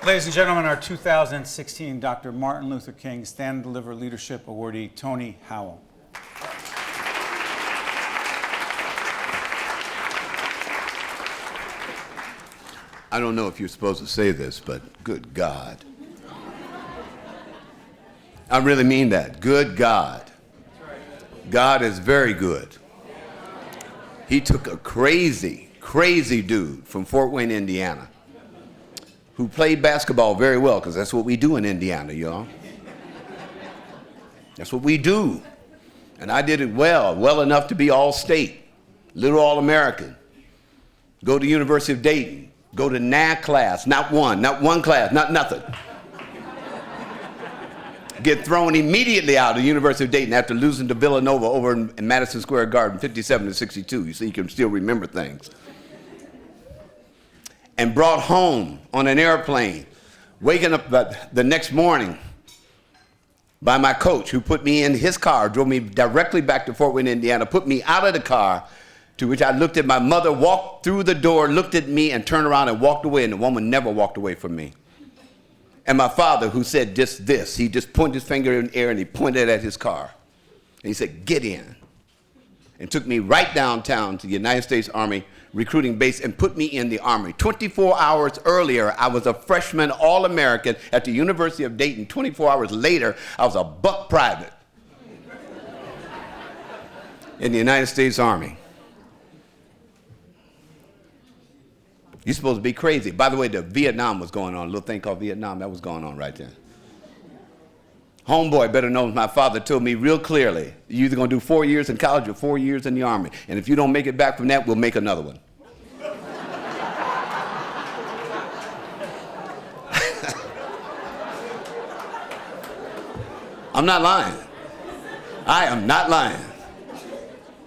Ladies and gentlemen, our 2016 Dr. Martin Luther King Stand and Deliver Leadership Awardee, Tony Howell. I don't know if you're supposed to say this, but good God. I really mean that. Good God. God is very good. He took a crazy, crazy dude from Fort Wayne, Indiana, who played basketball very well, because that's what we do in Indiana, y'all. That's what we do. And I did it well enough to be all-state, little all-American. Go to University of Dayton, go to NAC class, not one class, not nothing. Get thrown immediately out of the University of Dayton after losing to Villanova over in Madison Square Garden, 57-62. You see, you can still remember things. And brought home on an airplane, waking up the next morning by my coach, who put me in his car, drove me directly back to Fort Wayne, Indiana, put me out of the car, to which I looked at my mother, walked through the door, looked at me, and turned around and walked away, and the woman never walked away from me. And my father, who said just this, he just pointed his finger in the air and he pointed at his car. And he said, "Get in." And took me right downtown to the United States Army recruiting base and put me in the Army. 24 hours earlier, I was a freshman All-American at the University of Dayton. 24 hours later, I was a buck private in the United States Army. You're supposed to be crazy. By the way, the Vietnam was going on, a little thing called Vietnam, that was going on right then. Homeboy, better known, my father told me real clearly, you're either going to do 4 years in college or 4 years in the Army. And if you don't make it back from that, we'll make another one. I'm not lying. I am not lying.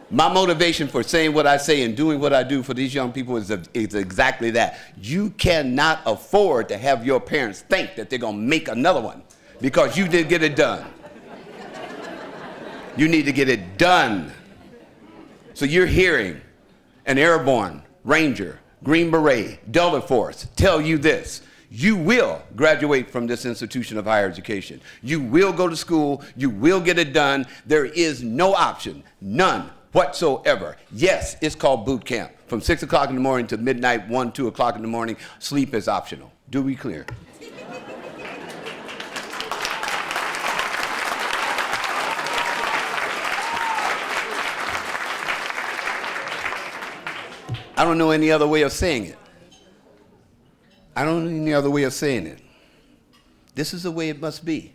My motivation for saying what I say and doing what I do for these young people is exactly that. You cannot afford to have your parents think that they're going to make another one because you didn't get it done. You need to get it done. So you're hearing an airborne, Ranger, Green Beret, Delta Force tell you this. You will graduate from this institution of higher education. You will go to school. You will get it done. There is no option, none whatsoever. Yes, it's called boot camp. From 6 o'clock in the morning to midnight, 1, 2 o'clock in the morning, sleep is optional. Do we clear? I don't know any other way of saying it. I don't know any other way of saying it. This is the way it must be.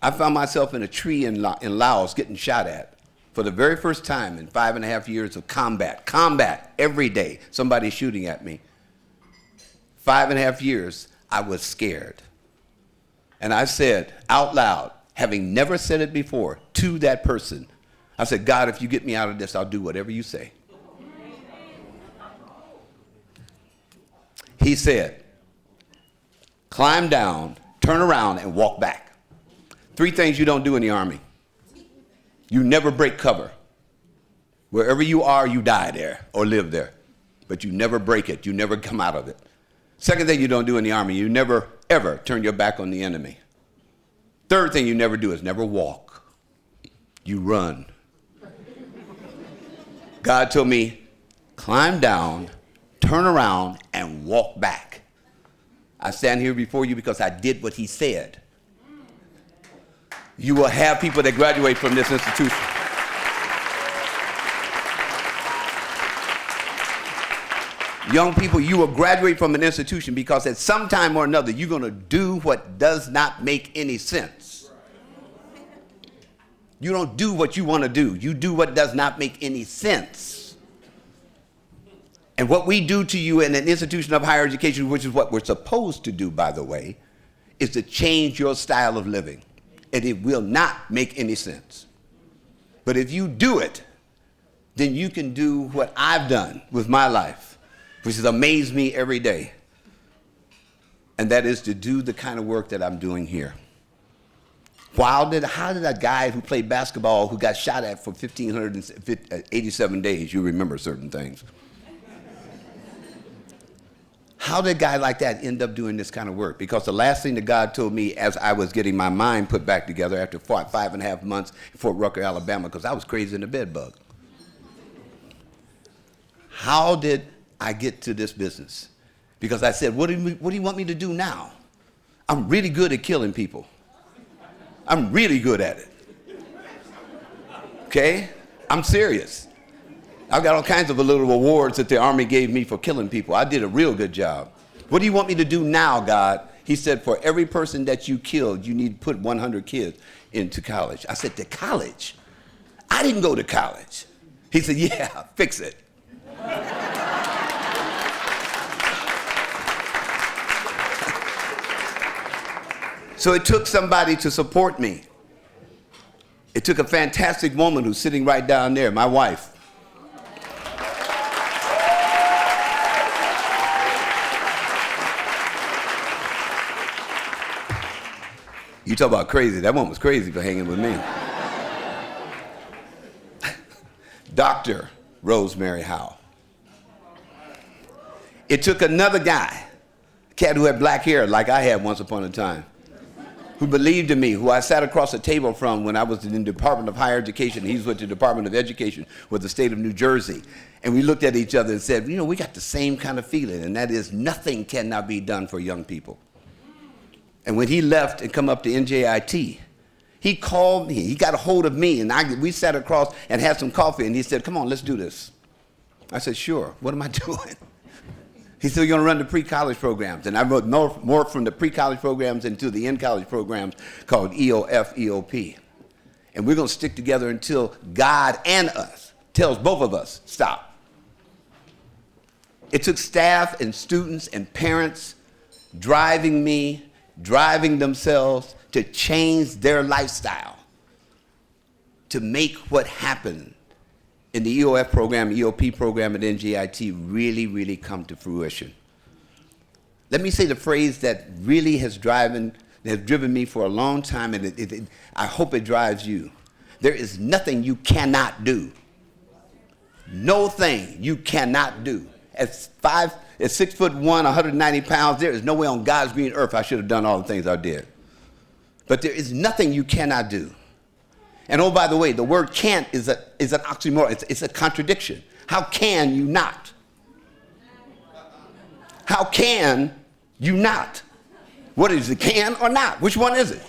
I found myself in a tree in Laos getting shot at for the very first time in 5.5 years of combat every day, somebody shooting at me. 5.5 years, I was scared. And I said out loud, having never said it before, to that person, I said, "God, if you get me out of this, I'll do whatever you say." He said, "Climb down, turn around, and walk back." 3 things you don't do in the Army. You never break cover. Wherever you are, you die there or live there. But you never break it. You never come out of it. Second thing you don't do in the Army, you never, ever turn your back on the enemy. Third thing you never do is never walk. You run. God told me, climb down, turn around, and walk back. I stand here before you because I did what he said. You will have people that graduate from this institution. Young people, you will graduate from an institution because at some time or another, you're going to do what does not make any sense. You don't do what you want to do. You do what does not make any sense. And what we do to you in an institution of higher education, which is what we're supposed to do, by the way, is to change your style of living. And it will not make any sense. But if you do it, then you can do what I've done with my life, which has amazed me every day. And that is to do the kind of work that I'm doing here. How did a guy who played basketball, who got shot at for 1,587 days, you remember certain things. How did a guy like that end up doing this kind of work? Because the last thing that God told me as I was getting my mind put back together after 5.5 months in Fort Rucker, Alabama, because I was crazy in the bed bug. How did I get to this business? Because I said, what do you want me to do now? I'm really good at killing people. I'm really good at it. Okay? I'm serious. I've got all kinds of little awards that the Army gave me for killing people. I did a real good job. What do you want me to do now, God? He said, for every person that you killed, you need to put 100 kids into college. I said, to college? I didn't go to college. He said, yeah, fix it. So it took somebody to support me. It took a fantastic woman who's sitting right down there, my wife. You talk about crazy. That one was crazy for hanging with me. Dr. Rosemary Howell. It took another guy, a cat who had black hair like I had once upon a time, who believed in me, who I sat across the table from when I was in the Department of Higher Education. He was with the Department of Education with the state of New Jersey. And we looked at each other and said, you know, we got the same kind of feeling, and that is nothing cannot be done for young people. And when he left and come up to NJIT, he called me, he got a hold of me, and we sat across and had some coffee, and he said, come on, let's do this. I said, sure, what am I doing? He said, you're gonna run the pre-college programs. And I wrote more from the pre-college programs into the in-college programs called EOF, EOP. And we're gonna stick together until God and us tells both of us, stop. It took staff and students and parents driving me, driving themselves to change their lifestyle, to make what happened in the EOF program, EOP program at NJIT really, really come to fruition. Let me say the phrase that really has driven me for a long time, and I hope it drives you. There is nothing you cannot do. No thing you cannot do. At 6'1", 190 pounds, there is no way on God's green earth I should have done all the things I did. But there is nothing you cannot do. And oh, by the way, the word can't is an oxymoron. It's a contradiction. How can you not? How can you not? What is it, can or not? Which one is it?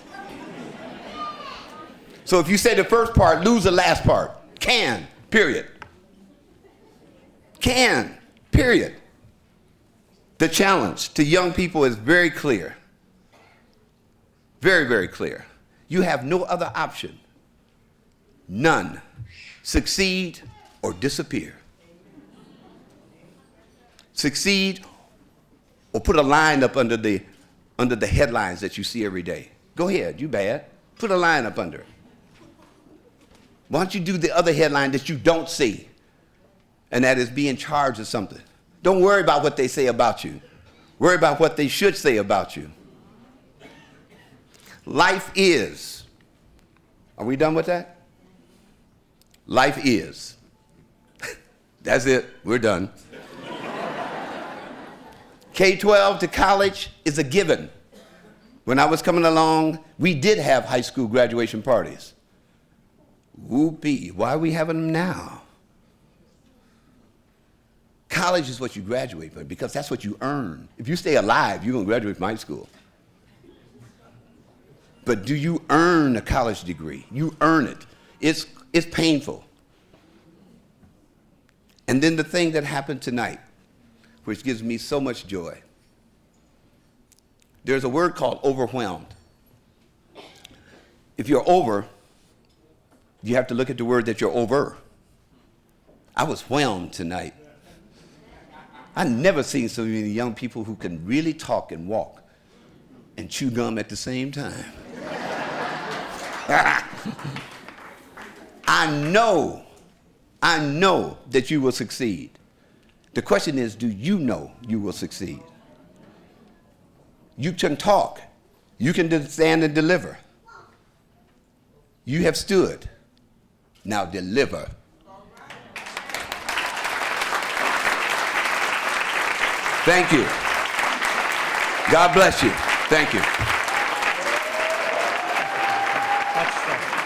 So if you say the first part, lose the last part. Can, period. Can, period. The challenge to young people is very clear. Very, very clear. You have no other option. None. Succeed or disappear. Succeed or put a line up under the headlines that you see every day. Go ahead, you bad. Put a line up under it. Why don't you do the other headline that you don't see? And that is be in charge of something. Don't worry about what they say about you. Worry about what they should say about you. Life is. Are we done with that? Life is. That's it. We're done. K-12 to college is a given. When I was coming along, we did have high school graduation parties. Whoopee. Why are we having them now? College is what you graduate from because that's what you earn. If you stay alive, you're going to graduate from high school. But do you earn a college degree? You earn it. It's painful. And then the thing that happened tonight, which gives me so much joy. There's a word called overwhelmed. If you're over, you have to look at the word that you're over. I was whelmed tonight. I've never seen so many young people who can really talk and walk and chew gum at the same time. I know that you will succeed. The question is, do you know you will succeed? You can talk. You can stand and deliver. You have stood. Now deliver. Thank you. God bless you. Thank you. That's